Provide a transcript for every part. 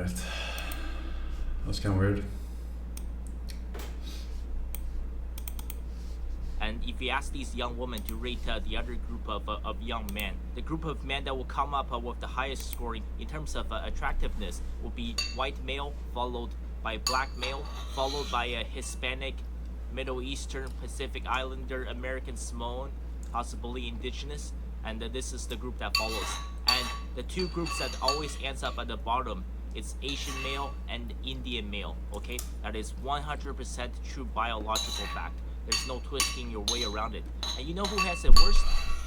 Alright. That's kind of weird. And if you ask these young women to rate the other group of young men, the group of men that will come up with the highest scoring in terms of attractiveness will be white male, followed by black male, followed by a Hispanic, Middle Eastern, Pacific Islander, American Samoan, possibly indigenous, and this is the group that follows. And the two groups that always ends up at the bottom, it's Asian male and Indian male, okay? That is 100% true biological fact. There's no twisting your way around it. And you know who has the worst?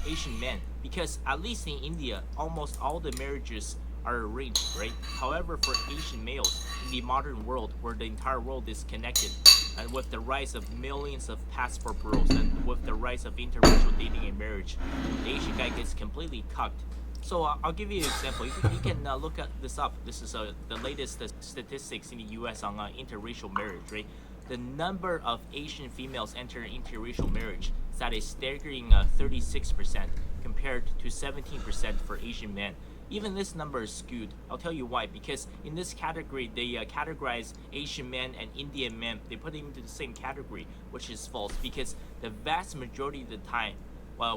Asian men. Because at least in India, almost all the marriages are arranged, right? However, for Asian males, in the modern world, where the entire world is connected, and with the rise of millions of passport bureaus, and with the rise of interracial dating and marriage, the Asian guy gets completely cucked. So I'll give you an example. You can look at this up. This is the latest statistics in the U.S. on interracial marriage, right? The number of Asian females entering interracial marriage is at a staggering 36% compared to 17% for Asian men. Even this number is skewed. I'll tell you why. Because in this category, they categorize Asian men and Indian men. They put them into the same category, which is false. Because the vast majority of the time,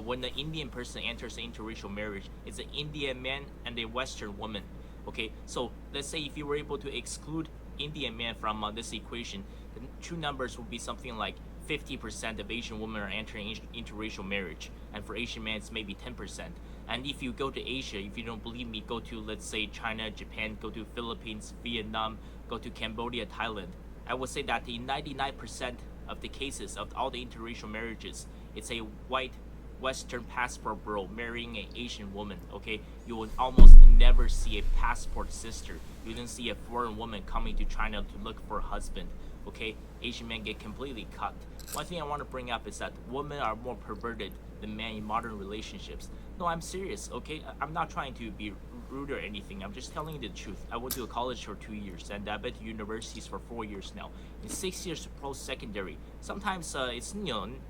when the Indian person enters an interracial marriage, it's an Indian man and a Western woman. Okay, so let's say if you were able to exclude Indian men from this equation, the true numbers would be something like 50% of Asian women are entering interracial marriage, and for Asian men it's maybe 10%. And if you go to Asia, if you don't believe me, go to, let's say, China, Japan, go to Philippines, Vietnam, go to Cambodia, Thailand. I would say that in 99% of the cases of all the interracial marriages, it's a white Western passport bro marrying an Asian woman, okay? You will almost never see a passport sister. You don't see a foreign woman coming to China to look for a husband, okay? Asian men get completely cut. One thing I want to bring up is that women are more perverted than men in modern relationships. No, I'm serious, okay? I'm not trying to be rude or anything. I'm just telling you the truth. I went to a college for 2 years, and I've been to universities for 4 years now. In 6 years post-secondary, sometimes it's,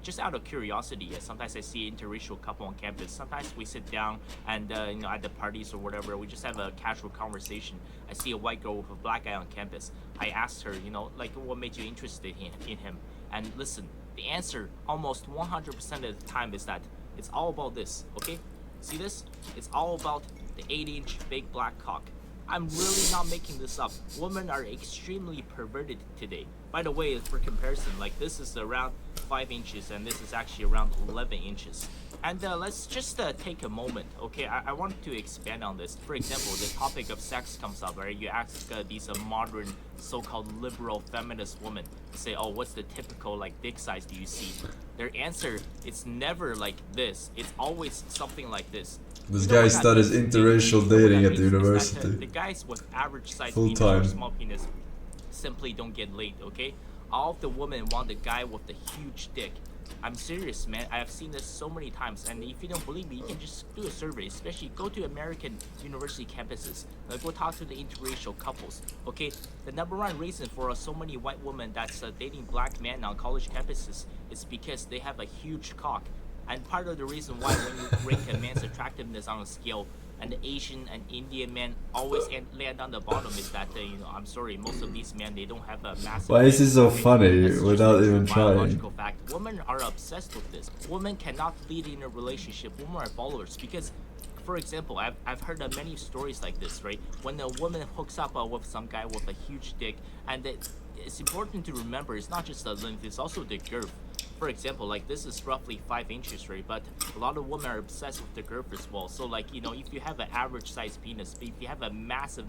just out of curiosity. Sometimes I see an interracial couple on campus. Sometimes we sit down and, at the parties or whatever, we just have a casual conversation. I see a white girl with a black guy on campus. I asked her, what made you interested in him? And listen, the answer almost 100% of the time is that it's all about this, okay? See this? It's all about the 8-inch big black cock. I'm really not making this up. Women are extremely perverted today. By the way, for comparison, like this is around 5 inches and this is actually around 11 inches. And let's just take a moment, okay? I want to expand on this. For example, the topic of sex comes up, right? You ask these modern so-called liberal feminist women, say, oh, what's the typical dick size do you see? Their answer, it's never like this. It's always something like this. This guy studies interracial dating at the university. The guys with average size Full penis time. or small penis simply don't get laid, okay? All of the women want the guy with the huge dick. I'm serious, man. I have seen this so many times, and if you don't believe me, you can just do a survey. Especially go to American university campuses. Go talk to the interracial couples. Okay, the number one reason for so many white women that's dating black men on college campuses is because they have a huge cock. And part of the reason why when you rank a man's attractiveness on a scale, and the Asian and Indian men always land on the bottom is that, I'm sorry, most of these men, they don't have a massive... Why is this so funny without even biological trying? fact. Women are obsessed with this. Women cannot lead in a relationship. Women are followers because, for example, I've heard of many stories like this, right? When a woman hooks up with some guy with a huge dick, and it's important to remember, it's not just the length, it's also the girth. For example, this is roughly 5 inches, right? But a lot of women are obsessed with the girth as well. So if you have an average size penis, if you have a massive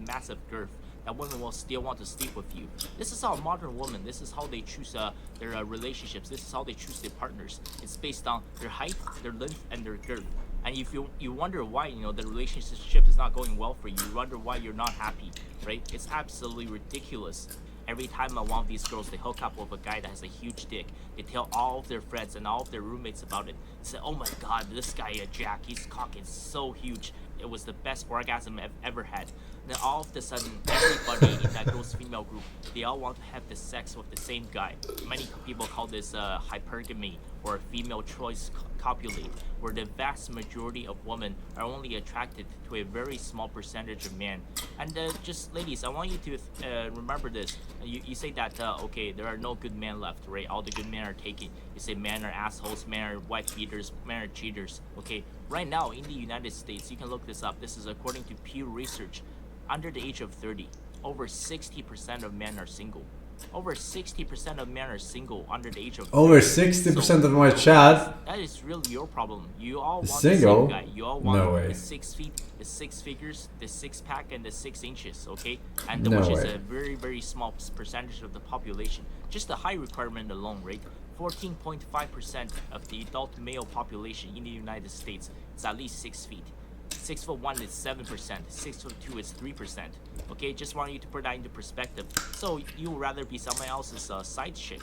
girth, that women will still want to sleep with you. This is how modern women, this is how they choose their relationships. This is how they choose their partners. It's based on their height, their length, and their girth. And if you wonder why, the relationship is not going well for you, you wonder why you're not happy, right? It's absolutely ridiculous. Every time one of these girls, they hook up with a guy that has a huge dick, they tell all of their friends and all of their roommates about it. They say, oh my god, this guy, Jack, his cock is so huge. It was the best orgasm I've ever had. And then all of a sudden, everybody in that girl's female group, they all want to have the sex with the same guy. Many people call this hypergamy or female choice copulate, where the vast majority of women are only attracted to a very small percentage of men. And just ladies, I want you to remember this. You say that okay, there are no good men left, right? All the good men are taken. You say men are assholes, men are wife beaters, men are cheaters. Okay, right now in the United States, you can look this up. This is according to Pew Research. Under the age of 30, over 60% of men are single. Over 60% of men are single under the age of 30. Over 60% of my chat. That is really your problem. You all want Single? the same guy. You all want No way. the 6 feet, the 6 figures, the 6-pack, and the 6 inches. Okay, and No which way. is a very very small percentage of the population. Just the height requirement alone, right? 14.5% of the adult male population in the United States is at least 6 feet. 6'1" is 7%, 6'2" is 3%. Okay, just want you to put that into perspective. So you would rather be someone else's side chick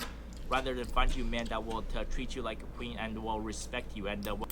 rather than find you a man that will treat you like a queen and will respect you and will